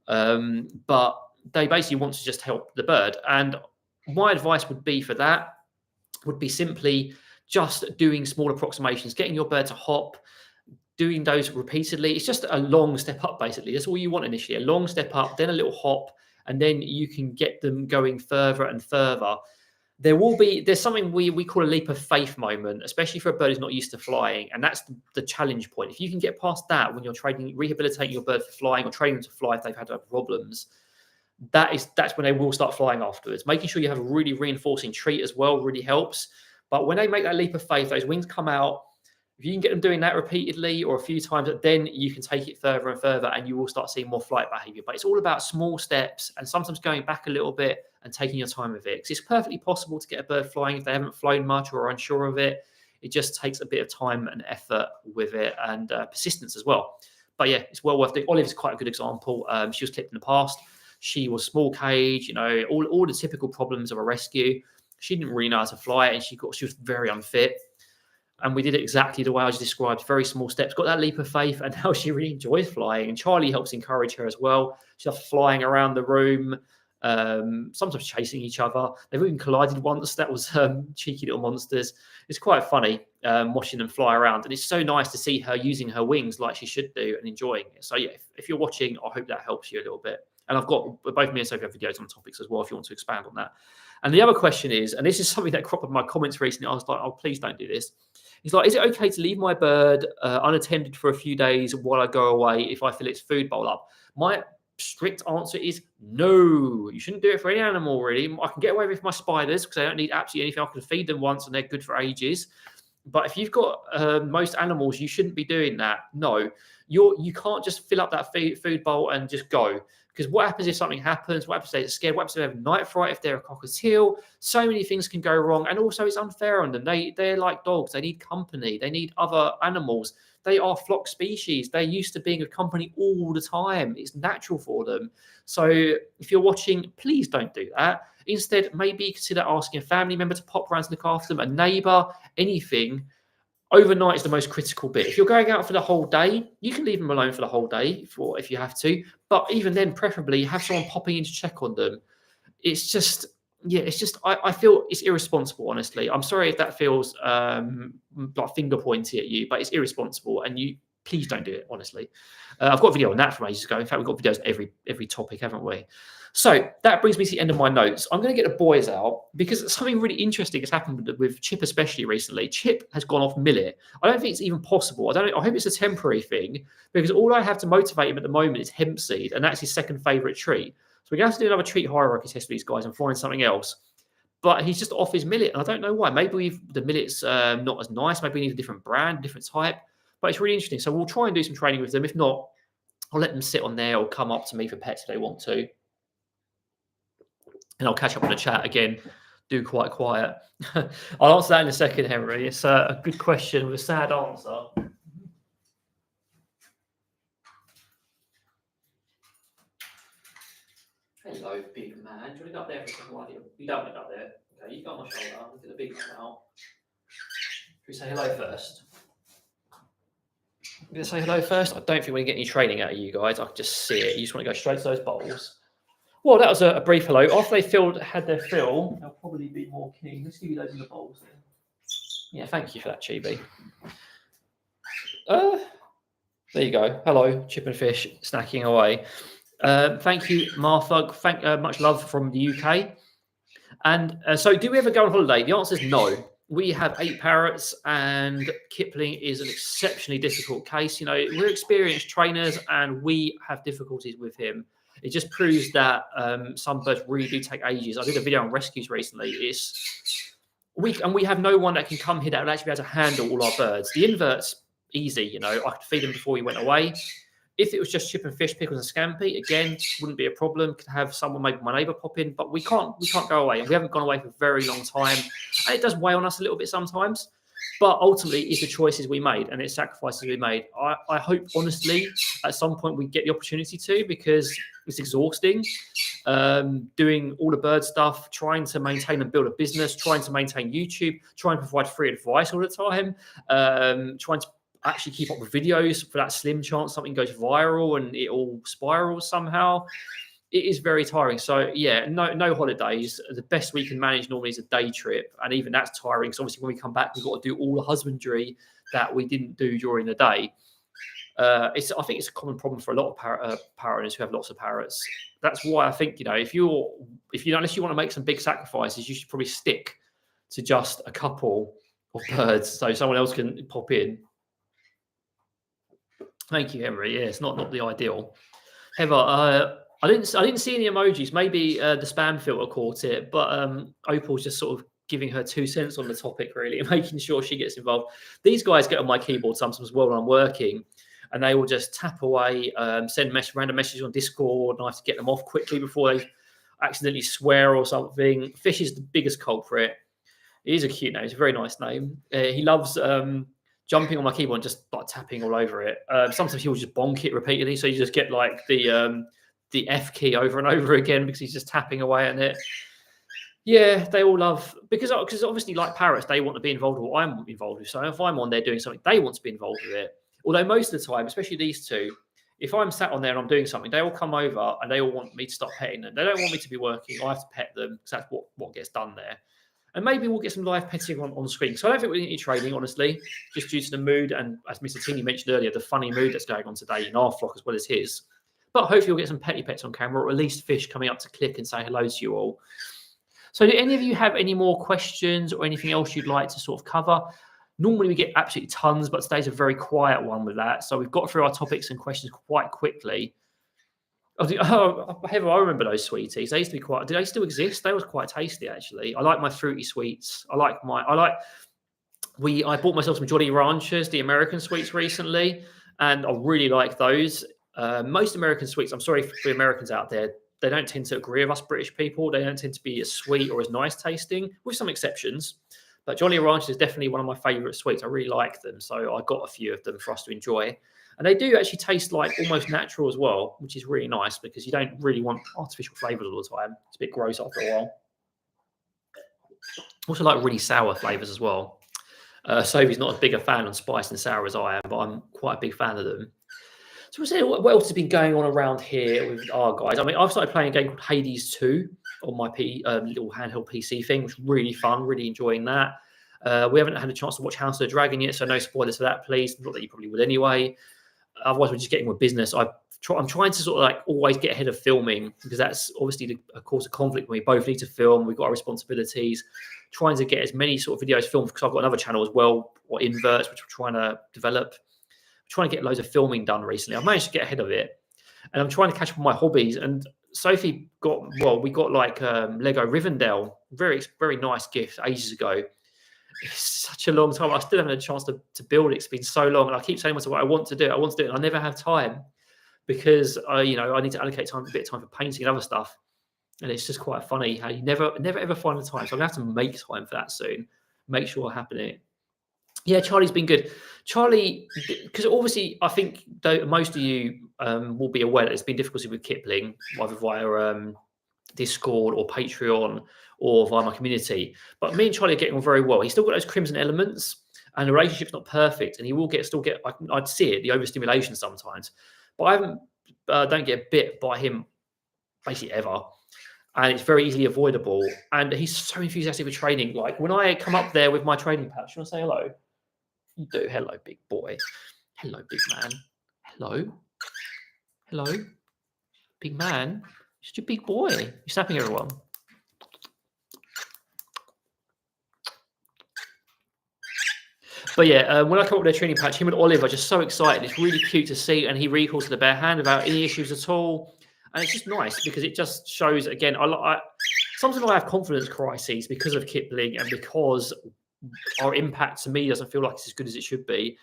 But they basically want to just help the bird. And my advice would be for that would be simply just doing small approximations, getting your bird to hop, doing those repeatedly. It's just a long step up, basically. That's all you want initially, a long step up, then a little hop, and then you can get them going further and further. There's something we call a leap of faith moment, especially for a bird who's not used to flying. And that's the challenge point. If you can get past that when you're rehabilitating your bird for flying, or training them to fly if they've had problems, that's when they will start flying afterwards. Making sure you have a really reinforcing treat as well really helps. But when they make that leap of faith, those wings come out. If you can get them doing that repeatedly or a few times, then you can take it further and further, and you will start seeing more flight behavior. But it's all about small steps, and sometimes going back a little bit and taking your time with it. Because it's perfectly possible to get a bird flying if they haven't flown much or are unsure of it. It just takes a bit of time and effort with it, and persistence as well. But yeah, it's well worth it. Olive's quite a good example. She was clipped in the past. She was small cage, all the typical problems of a rescue. She didn't really know how to fly, and she was very unfit. And we did it exactly the way I just described, very small steps, got that leap of faith, and now she really enjoys flying. And Charlie helps encourage her as well. She's flying around the room, sometimes chasing each other. They've even collided once. That was cheeky little monsters. It's quite funny watching them fly around. And it's so nice to see her using her wings like she should do and enjoying it. So yeah, if you're watching, I hope that helps you a little bit. And I've got both me and Sophie have videos on topics as well if you want to expand on that. And the other question is, and this is something that cropped up in my comments recently, I was like, oh, please don't do this. He's like, is it okay to leave my bird unattended for a few days while I go away if I fill its food bowl up? My strict answer is no. You shouldn't do it for any animal, really. I can get away with my spiders because they don't need absolutely anything. I can feed them once and they're good for ages. But if you've got most animals, you shouldn't be doing that. No, you can't just fill up that food bowl and just go. Because what happens if something happens? What happens if they're scared? What happens if they have night fright? If they're a cockatiel? So many things can go wrong. And also it's unfair on them. They're like dogs. They need company. They need other animals. They are flock species. They're used to being with company all the time. It's natural for them. So if you're watching, please don't do that. Instead, maybe consider asking a family member to pop around to look after them, a neighbour, anything. Overnight is the most critical bit. If you're going out for the whole day, you can leave them alone for the whole day if you have to. But even then, preferably have someone popping in to check on them. It's just, yeah, it's just I feel it's irresponsible. Honestly, I'm sorry if that feels like finger pointy at you, but it's irresponsible, and you please don't do it. Honestly, I've got a video on that from ages ago. In fact, we've got videos on every topic, haven't we? So that brings me to the end of my notes. I'm going to get the boys out because something really interesting has happened with Chip, especially recently. Chip has gone off millet. I don't think it's even possible. I hope it's a temporary thing because all I have to motivate him at the moment is hemp seed, and that's his second favourite treat. So we're going to have to do another treat hierarchy test for these guys and find something else. But he's just off his millet, and I don't know why. Maybe the millet's not as nice. Maybe we need a different brand, different type. But it's really interesting. So we'll try and do some training with them. If not, I'll let them sit on there or come up to me for pets if they want to. And I'll catch up on the chat again. Do quite quiet. I'll answer that in a second, Henry. It's a good question with a sad answer. Hello, big man. Do you want to go up there for a second? You don't want to go up there. Okay, you got my shoulder. Look at the big man now. Should we say hello first? I'm going to say hello first. I don't think we're going to get any training out of you guys. I can just see it. You just want to go straight to those bowls. Well, that was a brief hello. After they had their fill, they'll probably be more keen. Let's give you those in the bowls then. Yeah, thank you for that, Chibi. There you go. Hello, Chip and Fish, snacking away. Thank you, Martha. Much love from the UK. And so do we ever go on holiday? The answer is no. We have 8 parrots, and Kipling is an exceptionally difficult case. You know, we're experienced trainers, and we have difficulties with him. It just proves that some birds really do take ages. I did a video on rescues recently. We have no one that can come here that will actually be able to handle all our birds. The inverts, easy, you know. I could feed them before he went away. If it was just Chip and Fish, Pickles and Scampi, again, wouldn't be a problem. Could have someone, maybe my neighbour, pop in, but we can't go away, and we haven't gone away for a very long time. And it does weigh on us a little bit sometimes, but ultimately, it's the choices we made and it's sacrifices we made. I hope, honestly, at some point we get the opportunity to, because it's exhausting. Doing all the bird stuff, trying to maintain and build a business, trying to maintain YouTube, trying to provide free advice all the time, trying to actually keep up with videos for that slim chance something goes viral and it all spirals somehow. It is very tiring. So yeah, no holidays. The best we can manage normally is a day trip, and even that's tiring. So obviously when we come back, we've got to do all the husbandry that we didn't do during the day. I think it's a common problem for a lot of parrot owners who have lots of parrots. That's why I think, you know, if you unless you want to make some big sacrifices, you should probably stick to just a couple of birds so someone else can pop in. Thank you, Henry. Yeah, it's not the ideal. Heather, I didn't see any emojis. Maybe the spam filter caught it, but Opal's just sort of giving her 2 cents on the topic, really, and making sure she gets involved. These guys get on my keyboard sometimes as well when I'm working, and they will just tap away, send random messages on Discord, and I have to get them off quickly before they accidentally swear or something. Fish is the biggest culprit. It is a cute name. It's a very nice name. He loves jumping on my keyboard and just like tapping all over it. Sometimes he'll just bonk it repeatedly, so you just get like the F key over and over again because he's just tapping away at it. Yeah, they all love, because obviously, like parrots, they want to be involved with what I'm involved with. So if I'm on there doing something, they want to be involved with it. Although most of the time, especially these two, if I'm sat on there and I'm doing something, they all come over and they all want me to stop petting them. They don't want me to be working. I have to pet them because that's what gets done there. And maybe we'll get some live petting on screen. So I don't think we need any training, honestly, just due to the mood. And as Mr. Tinney mentioned earlier, the funny mood that's going on today in our flock as well as his. But hopefully we'll get some petty pets on camera, or at least Fish coming up to click and say hello to you all. So do any of you have any more questions or anything else you'd like to sort of cover? Normally we get absolutely tons, but today's a very quiet one with that. So we've got through our topics and questions quite quickly. Heather, I remember those sweeties. They used to be quite. Do they still exist? They was quite tasty, actually. I like my fruity sweets. I bought myself some Jolly Ranchers, the American sweets, recently, and I really like those. Most American sweets, I'm sorry for the Americans out there, they don't tend to agree with us British people. They don't tend to be as sweet or as nice tasting, with some exceptions. But Jolly Ranchers is definitely one of my favourite sweets. I really like them, so I got a few of them for us to enjoy. And they do actually taste like almost natural as well, which is really nice because you don't really want artificial flavours all the time. It's a bit gross after a while. Also like really sour flavours as well. Sophie's not as big a fan on spice and sour as I am, but I'm quite a big fan of them. So what else has been going on around here with our guys? I mean, I've started playing a game called Hades 2. on my little handheld PC thing, which was really fun, really enjoying that. We haven't had a chance to watch House of the Dragon yet, so no spoilers for that, please. Not that you probably would anyway. Otherwise, we're just getting with business. I'm trying to sort of like always get ahead of filming, because that's obviously a cause of conflict when we both need to film. We've got our responsibilities. Trying to get as many sort of videos filmed, because I've got another channel as well, or Inverts, which we're trying to develop. I'm trying to get loads of filming done recently. I've managed to get ahead of it, and I'm trying to catch up on my hobbies. And Sophie we got like Lego Rivendell, very, very nice gift ages ago. It's such a long time. I still haven't had a chance to build it. It's been so long, and I keep saying to myself, I want to do it, and I never have time, because I need to allocate a bit of time for painting and other stuff. And it's just quite funny how you never ever find the time. So I'm gonna have to make time for that soon. Make sure I happen it. Yeah, Charlie's been good. Charlie, because obviously I think most of you will be aware that there's been difficulty with Kipling, either via Discord or Patreon or via my community. But me and Charlie are getting on very well. He's still got those crimson elements, and the relationship's not perfect, and he will still get. I'd see it, the overstimulation sometimes, but I don't get bit by him basically ever, and it's very easily avoidable. And he's so enthusiastic with training. Like when I come up there with my training pouch, you want to say hello? You do. Hello, big boy. Hello, big man. Hello, big man. Just a big boy. You're snapping everyone. But yeah, when I come up with their training patch, him and Olive are just so excited. It's really cute to see, and he recalls to the bare hand without any issues at all. And it's just nice, because it just shows, again, sometimes I have confidence crises because of Kipling, and because our impact to me doesn't feel like it's as good as it should be.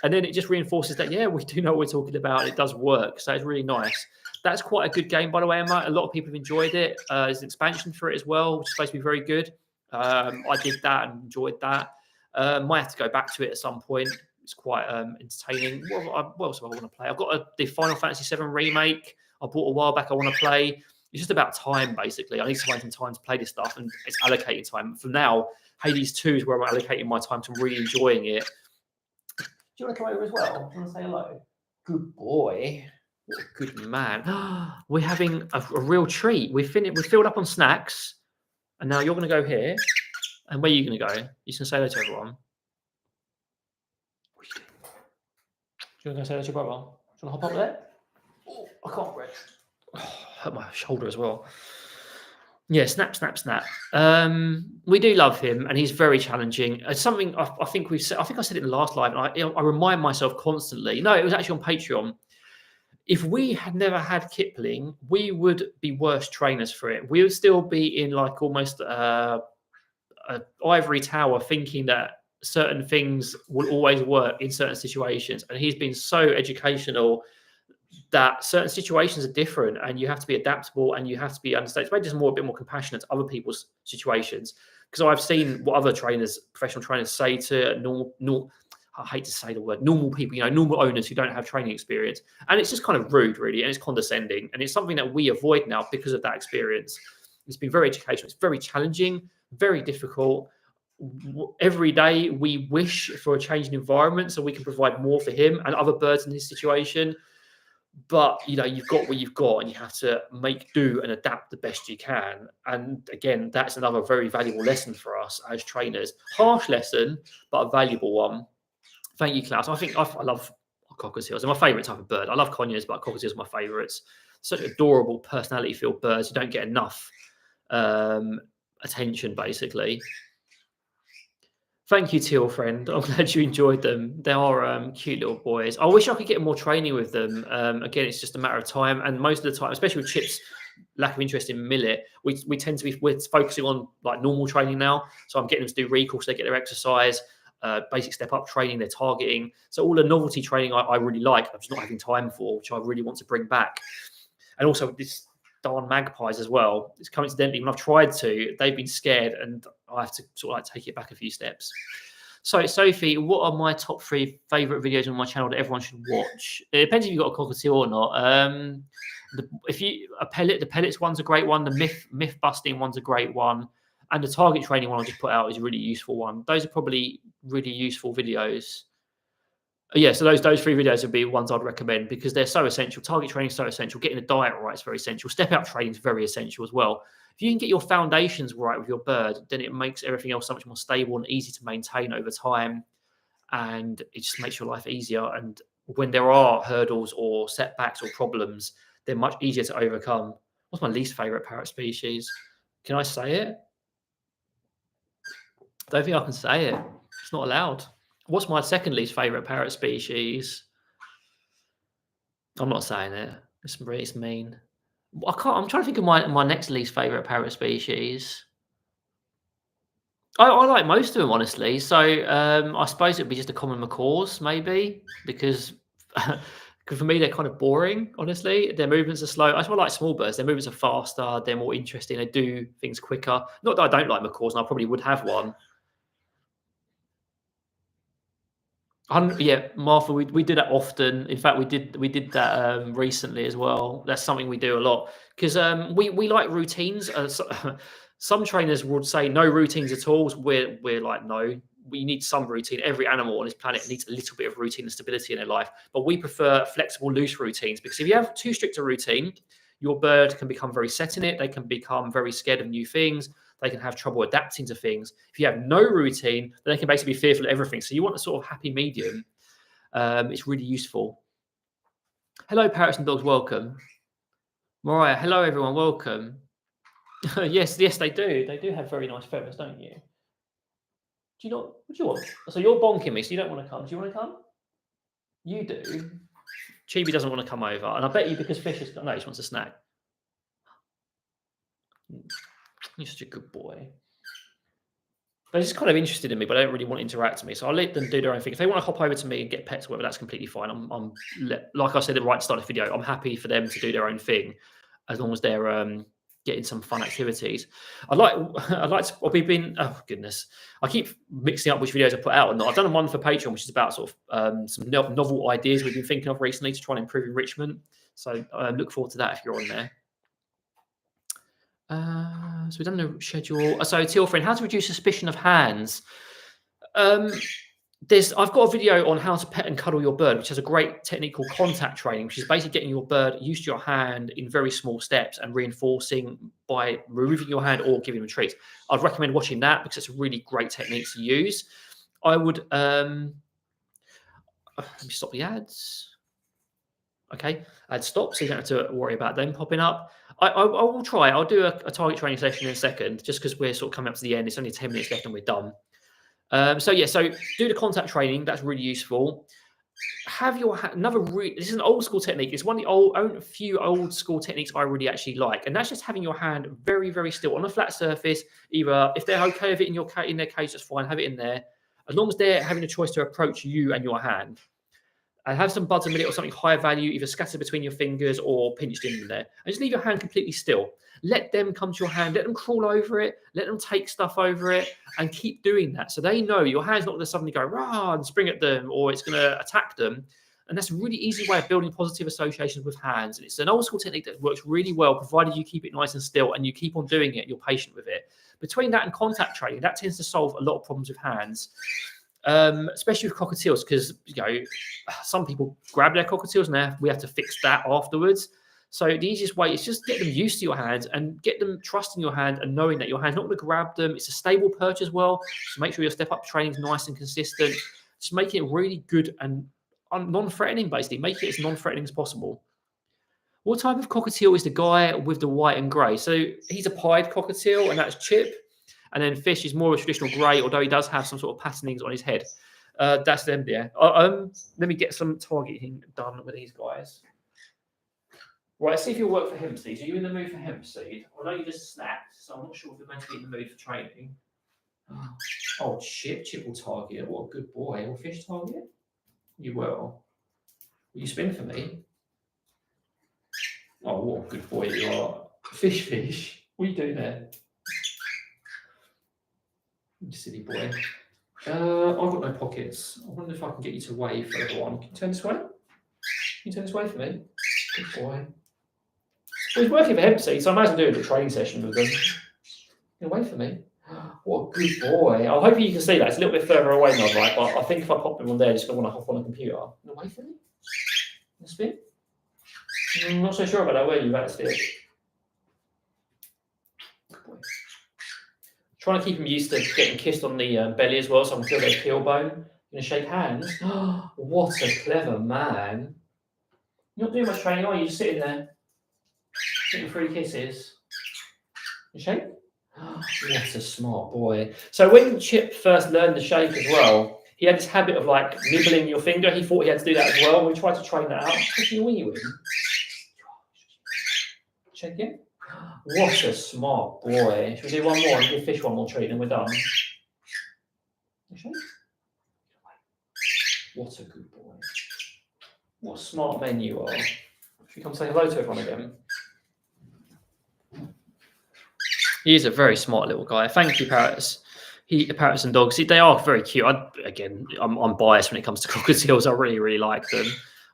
And then it just reinforces that, yeah, we do know what we're talking about. It does work. So it's really nice. That's quite a good game, by the way, Emma. A lot of people have enjoyed it. There's an expansion for it as well, which is supposed to be very good. I did that and enjoyed that. Might have to go back to it at some point. It's quite entertaining. What else do I want to play? I've got the Final Fantasy VII remake I bought a while back. I want to play. It's just about time, basically. I need to find some time to play this stuff, and it's allocating time. For now, Hades 2 is where I'm allocating my time, to really enjoying it. Do you want to come over as well? Do you want to say hello? Good boy. What a good man. We're having a real treat. We've filled up on snacks, and now you're going to go here. And where are you going to go? You can say hello to everyone. What are you doing? Do you want to say hello to your brother? Do you want to hop up there? Oh, I can't breathe. Hurt my shoulder as well. Yeah, snap. We do love him, and he's very challenging. It's something I think we've said. I think I said it in the last live, and I remind myself constantly. No, it was actually on Patreon. If we had never had Kipling, we would be worse trainers for it. We would still be in like almost an ivory tower, thinking that certain things will always work in certain situations. And he's been so educational that certain situations are different, and you have to be adaptable, and you have to be understanding. Maybe just a bit more compassionate to other people's situations, because I've seen what other professional trainers say to normal. I hate to say the word normal people, normal owners who don't have training experience, and it's just kind of rude, really, and it's condescending, and it's something that we avoid now because of that experience. It's been very educational. It's very challenging, very difficult. Every day we wish for a change in environment so we can provide more for him and other birds in his situation. But you've got what you've got, and you have to make do and adapt the best you can. And again, that's another very valuable lesson for us as trainers. Harsh lesson, but a valuable one. Thank you, Klaus. I think I love cockatiels. They're my favourite type of bird. I love conures, but cockatiels are my favourites. Such adorable, personality-filled birds. You don't get enough attention, basically. Thank you, Teal friend. I'm glad you enjoyed them. They are cute little boys. I wish I could get more training with them. Again, it's just a matter of time. And most of the time, especially with Chip's lack of interest in millet, we tend to we're focusing on like normal training now. So I'm getting them to do recall so they get their exercise, basic step up training, their targeting. So all the novelty training I really like, I'm just not having time for, which I really want to bring back. And also this darn magpies as well. It's coincidentally, when I've tried to, they've been scared, and I have to sort of like take it back a few steps. So, Sophie, what are my top 3 favourite videos on my channel that everyone should watch? It depends if you've got a cockatiel or not. The pellets one's a great one. The myth busting one's a great one, and the target training one I just put out is a really useful one. Those are probably really useful videos. Yeah, so those 3 videos would be ones I'd recommend because they're so essential. Target training is so essential. Getting the diet right is very essential. Step out training is very essential as well. If you can get your foundations right with your bird, then it makes everything else so much more stable and easy to maintain over time. And it just makes your life easier. And when there are hurdles or setbacks or problems, they're much easier to overcome. What's my least favorite parrot species? Can I say it? I don't think I can say it. It's not allowed. What's my second least favorite parrot species? I'm not saying it. It's mean. I can't. I'm trying to think of my next least favorite parrot species. I like most of them, honestly. So I suppose it'd be just a common macaws, maybe, because for me they're kind of boring. Honestly, their movements are slow. I just like small birds. Their movements are faster. They're more interesting. They do things quicker. Not that I don't like macaws, and I probably would have one. Yeah, Martha, we do that often. In fact, we did that recently as well. That's something we do a lot because we like routines. Some trainers would say no routines at all. We're like, no, we need some routine. Every animal on this planet needs a little bit of routine and stability in their life. But we prefer flexible, loose routines because if you have too strict a routine, your bird can become very set in it. They can become very scared of new things. They can have trouble adapting to things. If you have no routine, then they can basically be fearful of everything. So you want a sort of happy medium. It's really useful. Hello, parrots and dogs. Welcome. Mariah, hello, everyone. Welcome. yes, they do. They do have very nice feathers, don't you? Do you not? What do you want? So you're bonking me, so you don't want to come. Do you want to come? You do. Chibi doesn't want to come over. And I bet you because Fish has got... No, he just wants a snack. You're such a good boy. They're just kind of interested in me, but they don't really want to interact with me. So I'll let them do their own thing. If they want to hop over to me and get pets or whatever, that's completely fine. I'm like I said right at the start of the video, I'm happy for them to do their own thing as long as they're getting some fun activities. We've been, oh goodness, I keep mixing up which videos I put out or not. I've done one for Patreon, which is about sort of some novel ideas we've been thinking of recently to try and improve enrichment. So look forward to that if you're on there. So we've done the schedule. So Teal friend, how to reduce suspicion of hands. I've got a video on how to pet and cuddle your bird, which has a great technique called contact training, which is basically getting your bird used to your hand in very small steps and reinforcing by removing your hand or giving them treats. I'd recommend watching that because it's a really great technique to use. I would let me stop the ads. Okay, ads stop, so you don't have to worry about them popping up. I will try. I'll do a target training session in a second, just because we're sort of coming up to the end. It's only 10 minutes left and we're done. So do the contact training. That's really useful. Have your this is an old school technique. It's one of the few old school techniques I really actually like, and that's just having your hand very, very still on a flat surface. Either if they're okay with it in their cage, that's fine. Have it in there, as long as they're having a choice to approach you and your hand. And have some buds in the middle or something high value, either scattered between your fingers or pinched in there. And just leave your hand completely still. Let them come to your hand. Let them crawl over it. Let them take stuff over it and keep doing that. So they know your hand's not going to suddenly go rah and spring at them or it's going to attack them. And that's a really easy way of building positive associations with hands. And it's an old school technique that works really well, provided you keep it nice and still and you keep on doing it and you're patient with it. Between that and contact training, that tends to solve a lot of problems with hands. Especially with cockatiels, because some people grab their cockatiels and we have to fix that afterwards. So the easiest way is just get them used to your hand and get them trusting your hand and knowing that your hand's not going to grab them. It's a stable perch as well. So make sure your step up training is nice and consistent. Just making it really good and non-threatening, basically. Make it as non-threatening as possible. What type of cockatiel is the guy with the white and grey? So he's a pied cockatiel, and that's Chip. And then Fish is more of a traditional grey, although he does have some sort of patternings on his head. That's them, yeah. Let me get some targeting done with these guys. Right, let's see if you'll work for Hempseed. Are you in the mood for Hempseed? I know you just snapped, so I'm not sure if you're meant to be in the mood for training. Oh, Chip will target. What a good boy. Will Fish target? You will. Will you spin for me? Oh, what a good boy you are. Fish. What are you doing there? You silly boy. I've got no pockets. I wonder if I can get you to wave for everyone. Can you turn this way? Can you turn this way for me? Good boy. Well, he's working for Hempseed, so I might as well do a training session with them. Can you wave for me? What a good boy. I hope you can see that. It's a little bit further away now, right? But I think if I pop them on there, just going to want to hop on the computer. Can you wave for me? Can you spin? I'm not so sure about that, were you, actually? boy. Trying to keep them used to getting kissed on the belly as well, so I can feel their keel bone. Going to shake hands. What a clever man. You're not doing much training, are you? Just sitting there. Getting 3 kisses. You shake? What a smart boy. So when Chip first learned the shake as well, he had this habit of like nibbling your finger. He thought he had to do that as well. We tried to train that out. What are you in? Shake it. What a smart boy. Should we do one more and give Fish one more treat and we're done? Okay. What a good boy. What a smart man you are. Should we come say hello to everyone again? He is a very smart little guy. Thank you, Parrots. Parrots and dogs, they are very cute. I'm biased when it comes to cockatiels. I really, really like them.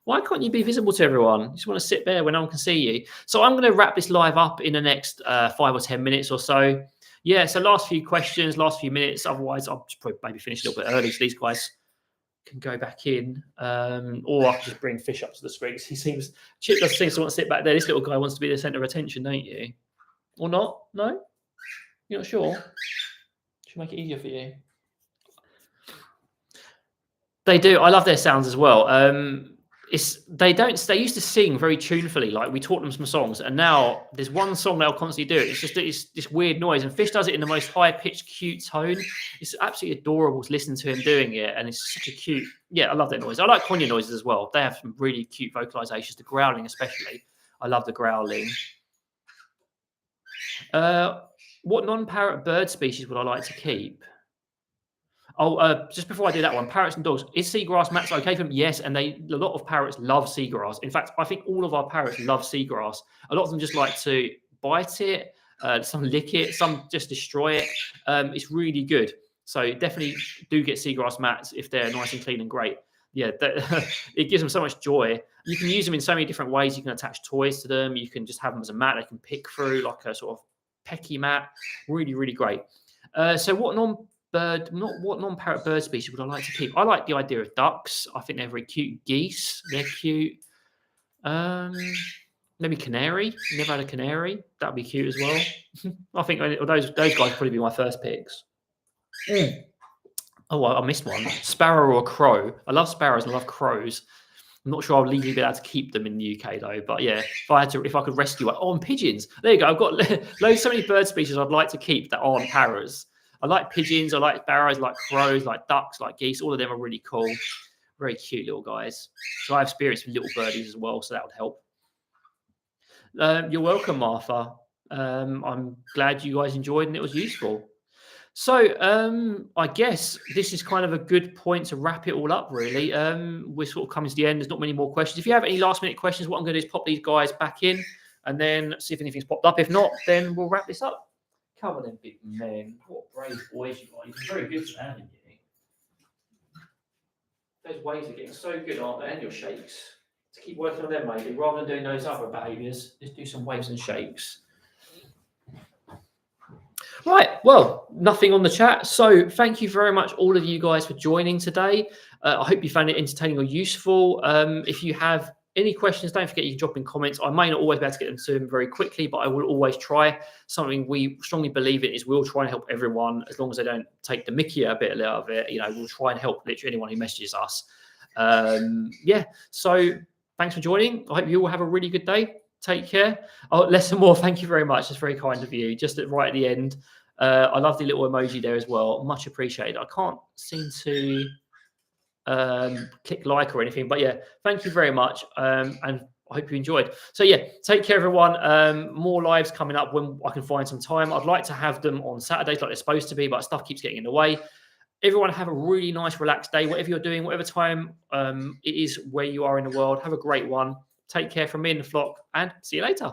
Why can't you be visible to everyone? You just want to sit there when no one can see you. So I'm going to wrap this live up in the next 5 or 10 minutes or so. Yeah, so last few questions, last few minutes. Otherwise, I'll just probably maybe finish a little bit early so these guys can go back in. Or I can just bring Fish up to the screen. Chip does seem to want to sit back there. This little guy wants to be the centre of attention, don't you? Or not? No? You're not sure? Should make it easier for you. They do. I love their sounds as well. They used to sing very tunefully, like we taught them some songs, and now there's one song they'll constantly do. It's this weird noise, and Fish does it in the most high-pitched, cute tone. It's absolutely adorable to listen to him doing it, and it's such a cute. Yeah, I love that noise. I like Konya noises as well. They have some really cute vocalizations. The growling, especially. I love the growling. What non-parrot bird species would I like to keep? Oh, just before I do that one, parrots and dogs. Is seagrass mats okay for them? Yes, and a lot of parrots love seagrass. In fact, I think all of our parrots love seagrass. A lot of them just like to bite it, some lick it, some just destroy it. It's really good. So definitely do get seagrass mats if they're nice and clean and great. Yeah, it gives them so much joy. You can use them in so many different ways. You can attach toys to them. You can just have them as a mat they can pick through, like a sort of pecky mat. Really, really great. So what non-parrot bird species would I like to keep? I like the idea of ducks. I think they're very cute. Geese, they're cute. Maybe canary. Never had a canary. That'd be cute as well. I think those guys probably be my first picks. Oh, I missed one. Sparrow or crow. I love sparrows and I love crows. I'm not sure I'll legally be able to keep them in the UK though. But yeah, if I could rescue one. Oh, and pigeons. There you go. I've got so many bird species I'd like to keep that aren't parrots. I like pigeons. I like sparrows. I like crows. I like ducks. I like geese. All of them are really cool. Very cute little guys. So I have experience with little birdies as well, so that would help. You're welcome, Martha. I'm glad you guys enjoyed and it was useful. So I guess this is kind of a good point to wrap it all up, really. We're sort of coming to the end. There's not many more questions. If you have any last-minute questions, what I'm going to do is pop these guys back in and then see if anything's popped up. If not, then we'll wrap this up. Come on then, big men. What brave boys you are. You've been very good for haven't you? Those waves are getting so good, aren't they? And your shakes. To keep working on them, maybe, rather than doing those other behaviours, just do some waves and shakes. Right, well, nothing on the chat. So thank you very much, all of you guys, for joining today. I hope you found it entertaining or useful. If you have any questions, don't forget you can drop in comments. I may not always be able to get them to them very quickly, but I will always try. Something we strongly believe in is we'll try and help everyone as long as they don't take the mickey a bit out of it. You know, we'll try and help literally anyone who messages us. Yeah, so thanks for joining. I hope you all have a really good day. Take care. Oh, less and more. Thank you very much. That's very kind of you. Just right at the end. I love the little emoji there as well. Much appreciated. I can't seem to click like or anything, but yeah, thank you very much. And I hope you enjoyed. So yeah, take care, everyone. More lives coming up when I can find some time. I'd like to have them on Saturdays like they're supposed to be, but stuff keeps getting in the way. Everyone have a really nice, relaxed day. Whatever you're doing, whatever time it is where you are in the world, have a great one. Take care from me and the flock, and see you later.